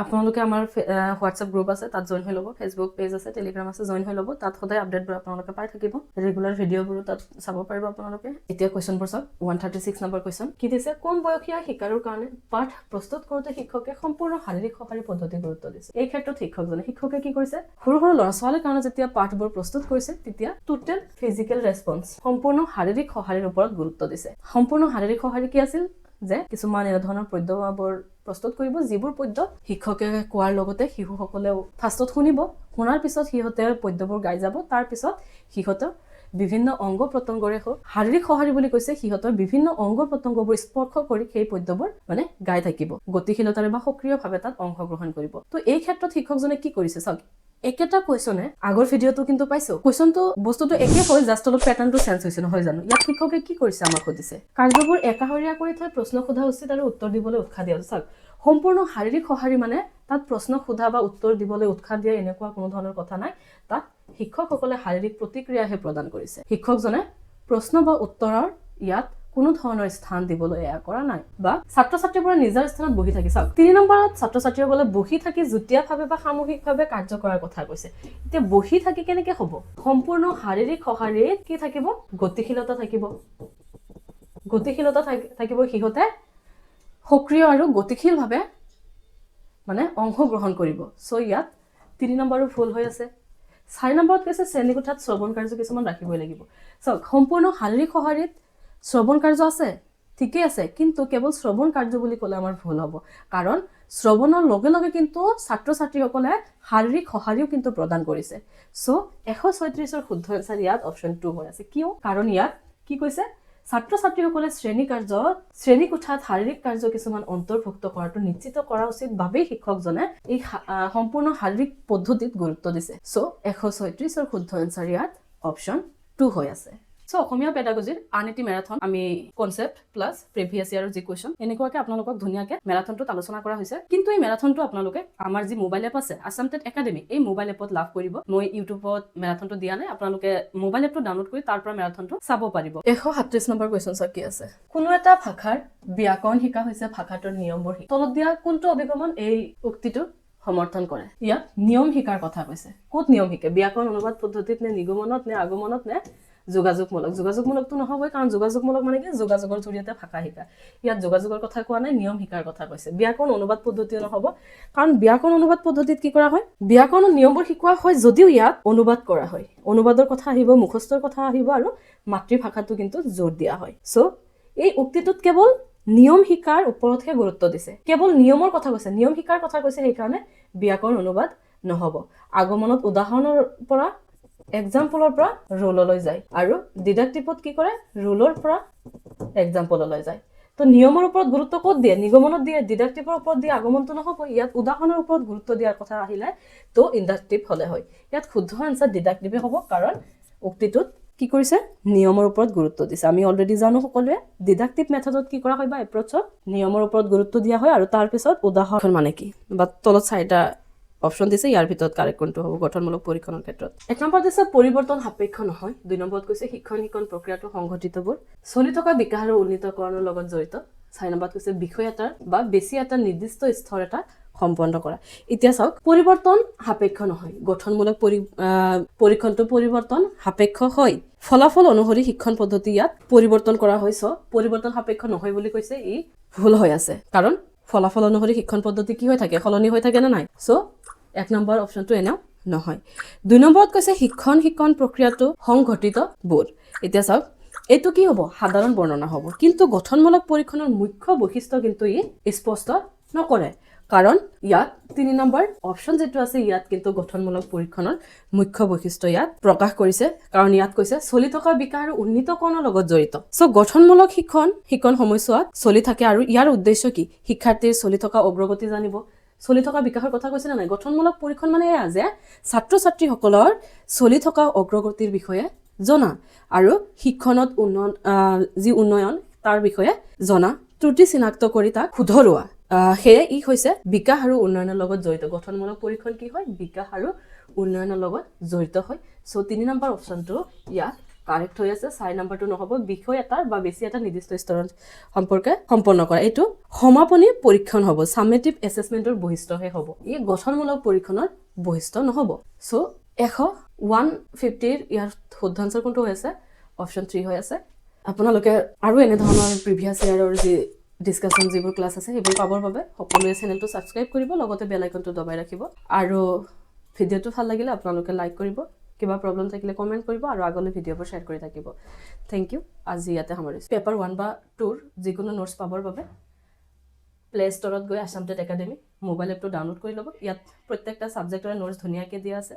আপোনালোকে আমাৰ WhatsApp group আছে, তাত জইন হৈ ল'ব, ফেচবুক পেজ আছে, টেলিগ্ৰাম আছে, জইন হৈ ল'ব। তাত সদায় আপডেটবোৰ আপোনালোকে পাই থাকিব, ৰেগুলাৰ ভিডিঅ'বোৰো তাত চাব পাৰিব আপোনালোকে। এতিয়া কুৱেশ্যনবোৰ চাওক। 136 নম্বৰ কুৱেশ্যন কি দিছে? কম বয়সীয়া শিকাৰুৰ কাৰণে পাঠ প্ৰস্তুত কৰোঁতে শিক্ষকে সম্পূৰ্ণ শাৰীৰিক সঁহাৰি পদ্ধতি গুৰুত্ব দিছে। এই ক্ষেত্ৰত শিক্ষকে কি কৰিছে? সৰু সৰু ল'ৰা ছোৱালীৰ কাৰণে যেতিয়া পাঠবোৰ প্ৰস্তুত কৰিছে, তেতিয়া টোটেল ফিজিকেল ৰেছপন্স, সম্পূৰ্ণ শাৰীৰিক সঁহাৰিৰ ওপৰত গুৰুত্ব দিছে। সম্পূৰ্ণ শাৰীৰিক সঁহাৰি কি আছিল? যে কিছুমান এনেধৰণৰ পদ্যবোৰ প্ৰস্তুত কৰিব, যিবোৰ পদ্য শিক্ষকে কোৱাৰ লগতে শিশুসকলেও ফাৰ্ষ্টত শুনিব, শুনাৰ পিছত সিহঁতে পদ্যবোৰ গাই যাব, তাৰ পিছত সিহঁতৰ বিভিন্ন অংগ প্ৰত্যংগৰে শাৰীৰিক সঁহাৰি বুলি কৈছে, সিহঁতৰ বিভিন্ন অংগ প্ৰত্যংগবোৰ স্পৰ্শ কৰি সেই পদ্যবোৰ মানে গাই থাকিব, গতিশীলতাৰে বা সক্ৰিয়ভাৱে তাত অংশগ্ৰহণ কৰিব। তো এই ক্ষেত্ৰত শিক্ষকজনে কি কৰিছে চাওক। একেটা কুৱেশ্যনে আগৰ ভিডিঅ'টো কিন্তু পাইছো, কুৱেশ্যনটো বস্তুটো একে হয়, জাষ্ট অলপ পেটাৰ্ণটো চেঞ্জ হৈছে, নহয় জানো? ইয়াত শিক্ষকে কি কৰিছে আমাক সুধিছে, কাৰ্যবোৰ একাষৰীয়া কৰি থৈ প্ৰশ্ন সোধা উচিত আৰু উত্তৰ দিবলৈ উৎসাহ দিয়া। চাওক, সম্পূৰ্ণ শাৰীৰিক সঁহাৰি মানে তাত প্ৰশ্ন সোধা বা উত্তৰ দিবলৈ উৎসাহ দিয়া এনেকুৱা কোনো ধৰণৰ কথা নাই। তাত শিক্ষকসকলে শাৰীৰিক প্ৰতিক্ৰিয়াহে প্ৰদান কৰিছে। শিক্ষকজনে প্ৰশ্ন বা উত্তৰৰ ইয়াত কোনো ধৰণৰ স্থান দিবলৈ এয়া কৰা নাই, বা ছাত্ৰ ছাত্ৰীবোৰে নিজৰ স্থানত বহি থাকি। চাওক, 3 নম্বৰত ছাত্ৰ ছাত্ৰীসকলে বহি থাকি যুটীয়াভাৱে বা সামূহিকভাৱে কাৰ্য কৰাৰ কথা কৈছে। এতিয়া বহি থাকি কেনেকে হ'ব? সম্পূৰ্ণ শাৰীৰিক সঁহাৰিত কি থাকিব? গতিশীলতা থাকিব। গতিশীলতা থাকিব, সিহঁতে সক্ৰিয় আৰু গতিশীলভাৱে মানে অংশগ্ৰহণ কৰিব। চ' ইয়াত 3 নম্বৰো ভুল হৈ আছে। 4 নম্বৰত কৈছে শ্ৰেণীকোঠাত শ্ৰৱণ কাৰ্য কিছুমান ৰাখিবই লাগিব। চাওক, সম্পূৰ্ণ শাৰীৰিক সঁহাৰিত শ্ৰৱণ কাৰ্য আছে, ঠিকেই আছে, কিন্তু কেৱল শ্ৰৱণ কাৰ্য বুলি ক'লে আমাৰ ভুল হ'ব, কাৰণ শ্ৰৱণৰ লগে লগে কিন্তু ছাত্ৰ ছাত্ৰীসকলে শাৰীৰিক সঁহাৰিও কিন্তু প্ৰদান কৰিছে। চ' 136ৰ শুদ্ধ এনচাৰ ইয়াত অপশ্যন 2 হৈ আছে। কিয়? কাৰণ ইয়াত কি কৈছে? ছাত্ৰ ছাত্ৰীসকলে শ্ৰেণীকোঠাত শাৰীৰিক কাৰ্য কিছুমান অন্তৰ্ভুক্ত কৰাটো নিশ্চিত কৰা উচিত বাবেই শিক্ষকজনে এই সম্পূৰ্ণ শাৰীৰিক পদ্ধতিত গুৰুত্ব দিছে। চ' 136ৰ শুদ্ধ এনচাৰ ইয়াত অপশ্যন 2 হৈ আছে। চ' অসমীয়া পেডাগজিৰ আন এটি মেৰাথন আমি কনচেপ্ট প্লাছ প্ৰিভিয়াছ ইয়াৰৰ যি কুৱেশ্যন এনেকুৱাকে আপোনালোকক ধুনীয়াকে মেৰাথনটোত আলোচনা কৰা হৈছে। কিন্তু এই মেৰাথনটো আপোনালোকে আমাৰ যি মোবাইল এপ আছে আছাম টেট একাডেমি, এই মোবাইল এপত লাভ কৰিব। মই ইউটিউবত মেৰাথনটো দিয়া নাই, আপোনালোকে মোবাইল এপটো ডাউনলোড কৰি তাৰ পৰা মেৰাথনটো চাব পাৰিব। 137 নম্বৰ কুৱেশ্যন চাওক কি আছে। কোনো এটা ভাষাৰ ব্যাকৰণ শিকা হৈছে ভাষাটোৰ নিয়মবোৰ শিকা। তলত দিয়া কোনটো অভিগমন এই উক্তিটো সমৰ্থন কৰে? ইয়াত নিয়ম শিকাৰ কথা কৈছে। ক'ত নিয়ম শিকে? ব্যাকৰণ অনুবাদ পদ্ধতিত নে নিগমনত নে আগমনত নে যোগাযোগমূলক? যোগাযোগমূলকটো নহবই, কাৰণ যোগাযোগমূলক মানে কি? যোগাযোগৰ জৰিয়তে ভাষা শিকা। ইয়াত যোগাযোগৰ কথা কোৱা নাই, নিয়ম শিকাৰ কথা কৈছে। ব্যাকৰণ অনুবাদ পদ্ধতিও নহব, কাৰণ ব্যাকৰণ অনুবাদ পদ্ধতিত কি কৰা হয়? ব্যাকৰণৰ নিয়মবোৰ শিকোৱা হয়, যদিও ইয়াত অনুবাদ কৰা হয়। অনুবাদৰ কথা আহিব, মুখস্থৰ কথা আহিব, আৰু মাতৃভাষাটো কিন্তু জোৰ দিয়া হয়। চ' এই উক্তিটোত কেৱল নিয়ম শিকাৰ ওপৰতহে গুৰুত্ব দিছে, কেৱল নিয়মৰ কথা কৈছে, নিয়ম শিকাৰ কথা কৈছে, সেইকাৰণে ব্যাকৰণ অনুবাদ নহব। আগমনত উদাহৰণৰ পৰা এক্সাম্পলৰ পৰা ৰোললৈ যায়, আৰু ডিডাক্টিভত কি কৰে? ৰোলৰ পৰা এক্সাম্পললৈ যায়। তো নিয়মৰ ওপৰত গুৰুত্ব ক'ত দিয়ে? নিগমনত দিয়ে, ডিডাক্টিভৰ ওপৰত দিয়ে, আগমনটো নহব। ইয়াত উদাহৰণৰ ওপৰত গুৰুত্ব দিয়াৰ কথা আহিলে তো ইণ্ডাক্টিভ হলে হয়। ইয়াত শুদ্ধ আনসাৰ ডিডাক্টিভে হ'ব, কাৰণ উক্তিটোত কি কৰিছে? নিয়মৰ ওপৰত গুৰুত্ব দিছে। আমি অলৰেডি জানো সকলোৱে ডিডাক্টিভ মেথডত কি কৰা হয় বা এপ্ৰ'চত নিয়মৰ ওপৰত গুৰুত্ব দিয়া হয়, আৰু তাৰ পিছত উদাহৰণ মানে কি বা তলত 4টা অপশ্যন দিছে, ইয়াৰ ভিতৰত কাৰেক্ট কোনটো হ'ব গঠনমূলক পৰীক্ষণৰ ক্ষেত্ৰত? 1 নম্বৰত দিছে পৰিৱৰ্তন সাপেক্ষ নহয়। 2 নম্বৰত কৈছে শিক্ষণ প্ৰক্ৰিয়াটো সংঘটিতবোৰ চলি থকা বিকাশ আৰু উন্নীতকৰণৰ লগত জড়িত। 4 নম্বৰত কৈছে বিষয় এটাৰ বা বেছি এটা নিৰ্দিষ্ট স্তৰ এটা সম্পন্ন কৰা। এতিয়া চাওক, পৰিৱৰ্তন সাপেক্ষ নহয়, গঠনমূলক পৰীক্ষণটো পৰিৱৰ্তন সাপেক্ষ হয়। ফলাফল অনুসৰি শিক্ষণ পদ্ধতি ইয়াত পৰিৱৰ্তন কৰা হৈছে। পৰিৱৰ্তন সাপেক্ষ নহয় বুলি কৈছে, ই ভুল হৈ আছে, কাৰণ ফলাফল অনুসৰি শিক্ষণ পদ্ধতি কি হৈ থাকে? সলনি হৈ থাকে নে নাই? চ' 1 নম্বৰ অপশ্যনটো এনেও নহয়। 2 নম্বৰত কৈছে শিক্ষণ প্ৰক্ৰিয়াটো সংঘটিত বোধ। এতিয়া চাওক, এইটো কি হ'ব? সাধাৰণ বৰ্ণনা হ'ব, কিন্তু গঠনমূলক পৰীক্ষণৰ মুখ্য বৈশিষ্ট্য কিন্তু ই স্পষ্ট নকৰে, কাৰণ ইয়াত 3 নম্বৰ অপশ্যন যেটো আছে, ইয়াত কিন্তু গঠনমূলক পৰীক্ষণৰ মুখ্য বৈশিষ্ট্য ইয়াত প্ৰকাশ কৰিছে, কাৰণ ইয়াত কৈছে চলি থকা বিকাশ আৰু উন্নীতকৰণৰ লগত জড়িত। চ' গঠনমূলক শিক্ষণ সময়ছোৱাত চলি থাকে, আৰু ইয়াৰ উদ্দেশ্য কি? শিক্ষাৰ্থীৰ চলি থকা অগ্ৰগতি জানিব, চলি থকা বিকাশৰ কথা কৈছে নে নাই? গঠনমূলক পৰীক্ষণ মানে এয়া যে ছাত্ৰ ছাত্ৰীসকলৰ চলি থকা অগ্ৰগতিৰ বিষয়ে জনা, আৰু শিক্ষণত যি উন্নয়ন তাৰ বিষয়ে জনা, ত্ৰুটি চিনাক্ত কৰি তাক শুধৰোৱা। সেয়ে ই হৈছে বিকাশ আৰু উন্নয়নৰ লগত জড়িত। গঠনমূলক পৰীক্ষণ কি হয়? বিকাশ আৰু উন্নয়নৰ লগত জড়িত হয়। চ' 3 নম্বৰ অপশ্যনটো ইয়াত কাৰেক্ট হৈ আছে 4 নম্বৰটো নহ'ব বিষয় এটাৰ বা বেছি এটা নিৰ্দিষ্ট স্তৰৰ সম্পৰ্কে সম্পন্ন কৰা এইটো সমাপনী পৰীক্ষণ হ'ব সামেটিভ এছেছমেণ্টৰ বৈশিষ্ট্যহে হ'ব ই গঠনমূলক পৰীক্ষণৰ বৈশিষ্ট্য নহ'ব সো 150 ইয়াৰ শুদ্ধ আনসাৰ কোনটো হৈ আছে অপচন 3 হৈ আছে আপোনালোকে আৰু এনে ধৰণৰ প্ৰিভিয়াছ ইয়াৰৰ যি ডিসকাশন যিবোৰ ক্লাছ আছে সেইবোৰ পাবৰ বাবে সকলোৱে চেনেলটো সাবস্ক্ৰাইব কৰিব লগতে বেল আইকনটো দবাই ৰাখিব আৰু ভিডিঅ'টো ভাল লাগিলে আপোনালোকে লাইক কৰিব কিবা প্ৰবলেম থাকিলে কমেন্ট কৰিব আৰু আগলৈ ভিডিঅ'বোৰ শ্বেয়াৰ কৰি থাকিব থ্যাংক ইউ আজি ইয়াতে সামৰিছো পেপাৰ 1 বা 2 ৰ যিকোনো নোটছ পাবৰ বাবে প্লে ষ্টৰত গৈ আসাম টেট একাডেমি মোবাইল এপটো ডাউনলোড কৰি ল'ব ইয়াত প্ৰত্যেকটা সাবজেক্টৰ নোটছ ধুনীয়াকৈ দিয়া আছে